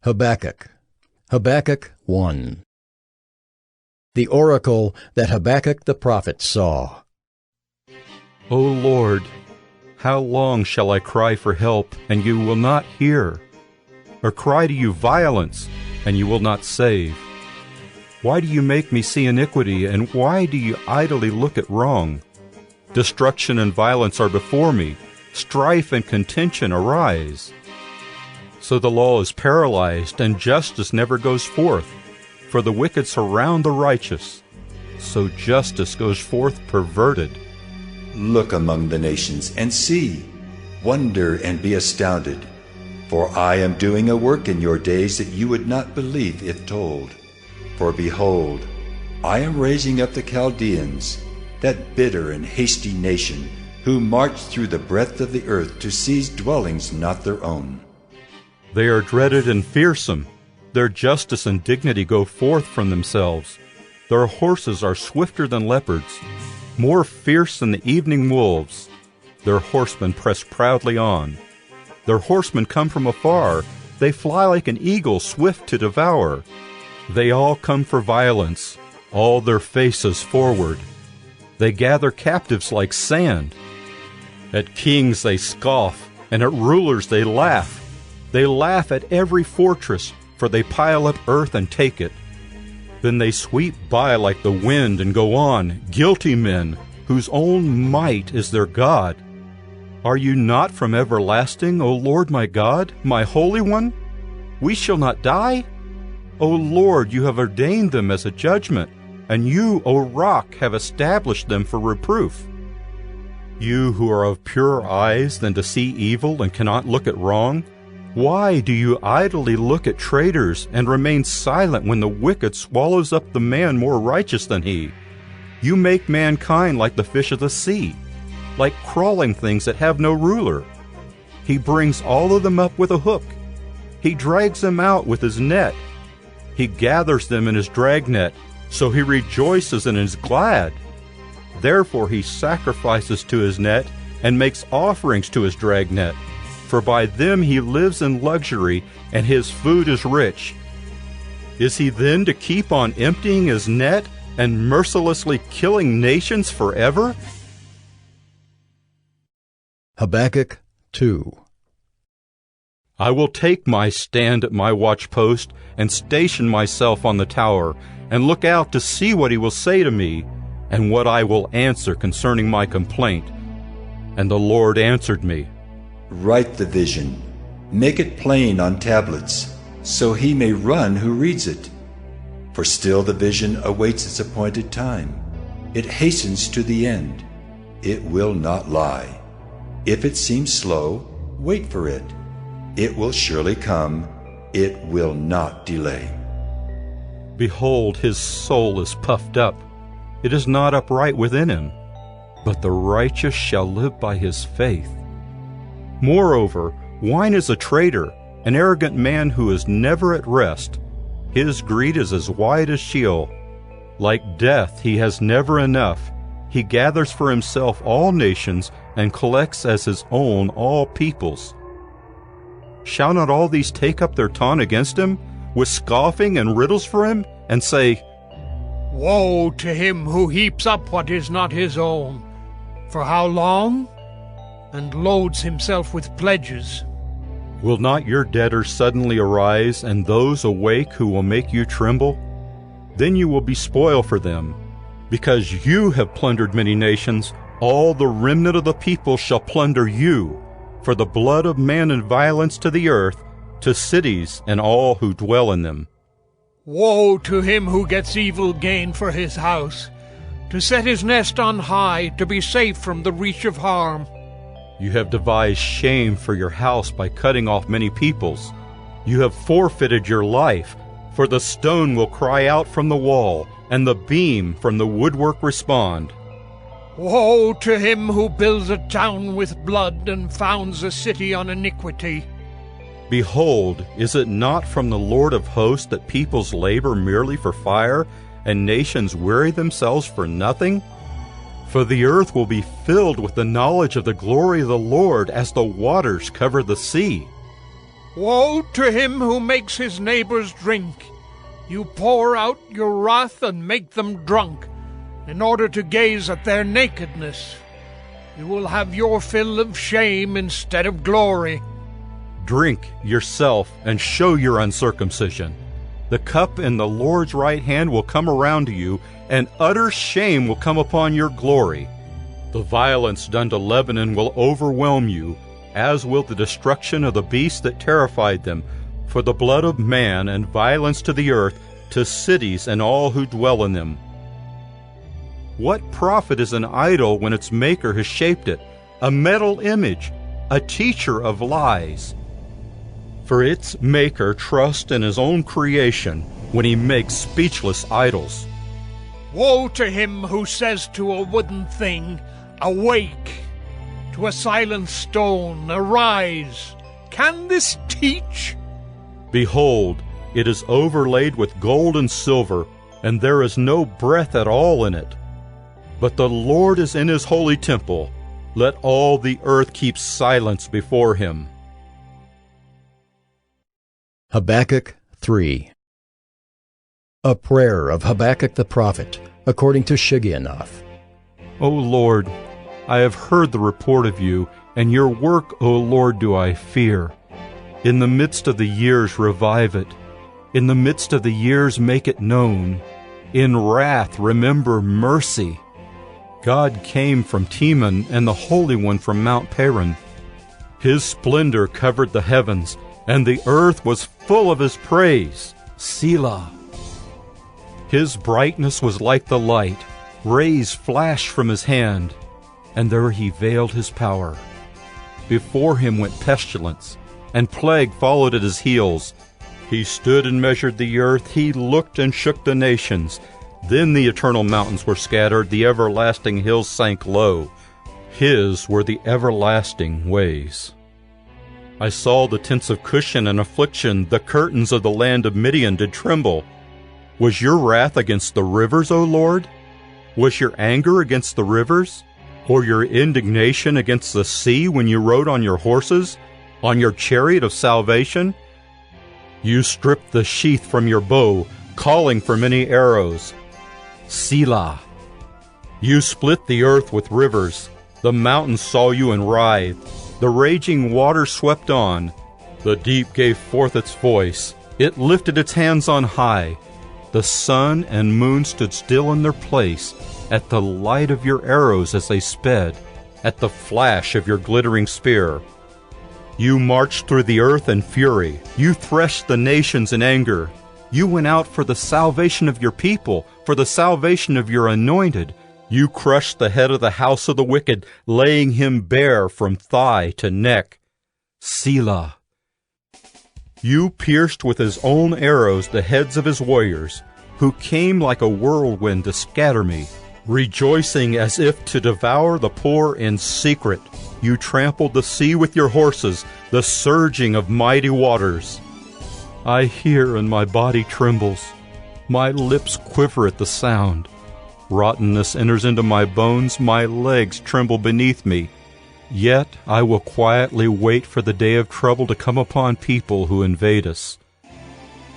Habakkuk. Habakkuk 1. The oracle that Habakkuk the prophet saw. O Lord, how long shall I cry for help, and you will not hear? Or cry to you violence, and you will not save? Why do you make me see iniquity, and why do you idly look at wrong? Destruction and violence are before me, strife and contention arise. So the law is paralyzed, and justice never goes forth. For the wicked surround the righteous, so justice goes forth perverted. Look among the nations and see, wonder and be astounded. For I am doing a work in your days that you would not believe if told. For behold, I am raising up the Chaldeans, that bitter and hasty nation, who march through the breadth of the earth to seize dwellings not their own. They are dreaded and fearsome. Their justice and dignity go forth from themselves. Their horses are swifter than leopards, more fierce than the evening wolves. Their horsemen press proudly on. Their horsemen come from afar. They fly like an eagle swift to devour. They all come for violence, all their faces forward. They gather captives like sand. At kings they scoff, and at rulers they laugh. They laugh at every fortress, for they pile up earth and take it. Then they sweep by like the wind and go on, guilty men, whose own might is their God. Are you not from everlasting, O Lord my God, my Holy One? We shall not die? O Lord, you have ordained them as a judgment, and you, O Rock, have established them for reproof. You who are of purer eyes than to see evil and cannot look at wrong, why do you idly look at traitors and remain silent when the wicked swallows up the man more righteous than he? You make mankind like the fish of the sea, like crawling things that have no ruler. He brings all of them up with a hook. He drags them out with his net. He gathers them in his dragnet, so he rejoices and is glad. Therefore he sacrifices to his net and makes offerings to his dragnet. For by them he lives in luxury, and his food is rich. Is he then to keep on emptying his net and mercilessly killing nations forever? Habakkuk 2. I will take my stand at my watchpost and station myself on the tower, and look out to see what he will say to me, and what I will answer concerning my complaint. And the Lord answered me, Write the vision, make it plain on tablets, so he may run who reads it. For still the vision awaits its appointed time. It hastens to the end. It will not lie. If it seems slow, wait for it. It will surely come. It will not delay. Behold, his soul is puffed up. It is not upright within him. But the righteous shall live by his faith. Moreover, wine is a traitor, an arrogant man who is never at rest. His greed is as wide as Sheol. Like death, he has never enough. He gathers for himself all nations and collects as his own all peoples. Shall not all these take up their taunt against him, with scoffing and riddles for him, and say, Woe to him who heaps up what is not his own! For how long? And loads himself with pledges. Will not your debtors suddenly arise, and those awake who will make you tremble? Then you will be spoil for them. Because you have plundered many nations, all the remnant of the people shall plunder you, for the blood of man and violence to the earth, to cities and all who dwell in them. Woe to him who gets evil gain for his house, to set his nest on high, to be safe from the reach of harm. You have devised shame for your house by cutting off many peoples. You have forfeited your life, for the stone will cry out from the wall, and the beam from the woodwork respond. Woe to him who builds a town with blood and founds a city on iniquity. Behold, is it not from the Lord of hosts that peoples labor merely for fire, and nations weary themselves for nothing? For the earth will be filled with the knowledge of the glory of the Lord as the waters cover the sea. Woe to him who makes his neighbors drink. You pour out your wrath and make them drunk, in order to gaze at their nakedness. You will have your fill of shame instead of glory. Drink yourself and show your uncircumcision. The cup in the Lord's right hand will come around to you, and utter shame will come upon your glory. The violence done to Lebanon will overwhelm you, as will the destruction of the beast that terrified them, for the blood of man and violence to the earth, to cities and all who dwell in them. What profit is an idol when its maker has shaped it, a metal image, a teacher of lies? For its maker trusts in his own creation when he makes speechless idols. Woe to him who says to a wooden thing, Awake! To a silent stone, Arise! Can this teach? Behold, it is overlaid with gold and silver, and there is no breath at all in it. But the Lord is in his holy temple. Let all the earth keep silence before him. Habakkuk 3. A prayer of Habakkuk the prophet, according to Shigionoth. O Lord, I have heard the report of you, and your work, O Lord, do I fear. In the midst of the years revive it. In the midst of the years make it known. In wrath remember mercy. God came from Teman, and the Holy One from Mount Paran. His splendor covered the heavens, and the earth was full of his praise. Selah. His brightness was like the light. Rays flashed from his hand, and there he veiled his power. Before him went pestilence, and plague followed at his heels. He stood and measured the earth. He looked and shook the nations. Then the eternal mountains were scattered. The everlasting hills sank low. His were the everlasting ways. I saw the tents of Cushan in affliction. The curtains of the land of Midian did tremble. Was your wrath against the rivers, O Lord? Was your anger against the rivers? Or your indignation against the sea when you rode on your horses, on your chariot of salvation? You stripped the sheath from your bow, calling for many arrows. Selah. You split the earth with rivers. The mountains saw you and writhed. The raging water swept on. The deep gave forth its voice. It lifted its hands on high. The sun and moon stood still in their place at the light of your arrows as they sped, at the flash of your glittering spear. You marched through the earth in fury. You threshed the nations in anger. You went out for the salvation of your people, for the salvation of your anointed. You crushed the head of the house of the wicked, laying him bare from thigh to neck. Selah. You pierced with his own arrows the heads of his warriors, who came like a whirlwind to scatter me, rejoicing as if to devour the poor in secret. You trampled the sea with your horses, the surging of mighty waters. I hear and my body trembles. My lips quiver at the sound. Rottenness enters into my bones, my legs tremble beneath me. Yet I will quietly wait for the day of trouble to come upon people who invade us.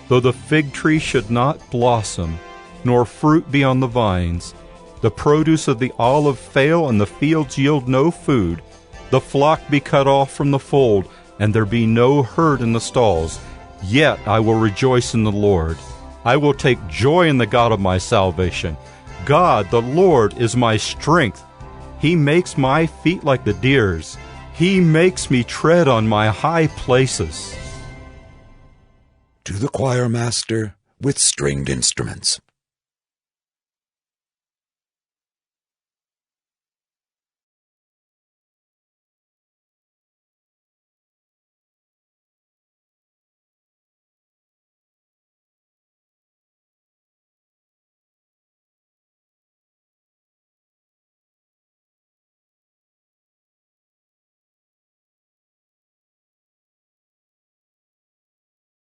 Though the fig tree should not blossom, nor fruit be on the vines, the produce of the olive fail, and the fields yield no food, the flock be cut off from the fold, and there be no herd in the stalls, yet I will rejoice in the Lord. I will take joy in the God of my salvation. God, the Lord, is my strength. He makes my feet like the deer's. He makes me tread on my high places. To the choir master with stringed instruments.